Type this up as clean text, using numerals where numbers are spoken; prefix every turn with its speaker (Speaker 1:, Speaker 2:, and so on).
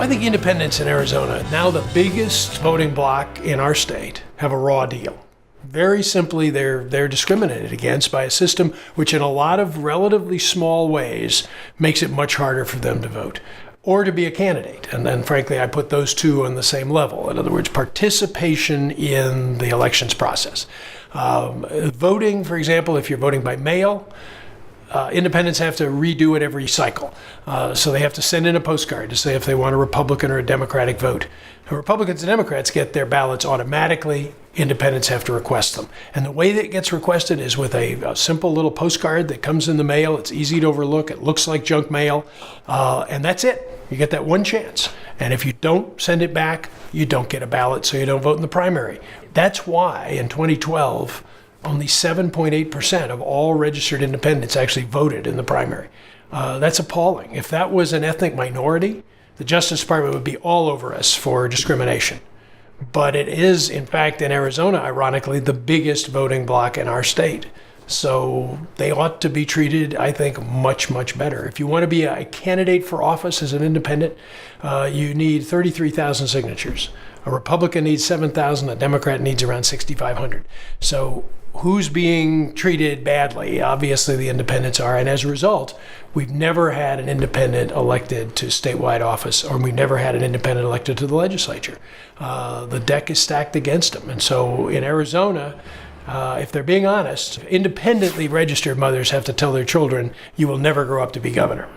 Speaker 1: I think independents in Arizona, now the biggest voting bloc in our state, have a raw deal. Very simply, they're discriminated against by a system which in a lot of relatively small ways makes it much harder for them to vote or to be a candidate. And then frankly, I put those two on the same level. In other words, participation in the elections process. Voting, for example, if you're voting by mail, independents have to redo it every cycle. So they have to send in a postcard to say if they want a Republican or a Democratic vote. Republicans and Democrats get their ballots automatically. Independents have to request them. And the way that it gets requested is with a simple little postcard that comes in the mail. It's easy to overlook. It looks like junk mail. And that's it. You get that one chance. And if you don't send it back, you don't get a ballot, so you don't vote in the primary. That's why in 2012, only 7.8% of all registered independents actually voted in the primary. That's appalling. If that was an ethnic minority, the Justice Department would be all over us for discrimination. But it is, in fact, in Arizona, ironically, the biggest voting bloc in our state. So they ought to be treated, I think, much, much better. If you want to be a candidate for office as an independent, you need 33,000 signatures. A Republican needs 7,000, a Democrat needs around 6,500. So who's being treated badly? Obviously, the independents are. And as a result, we've never had an independent elected to statewide office, or we've never had an independent elected to the legislature. The deck is stacked against them. And so in Arizona, if they're being honest, independently registered mothers have to tell their children, you will never grow up to be governor.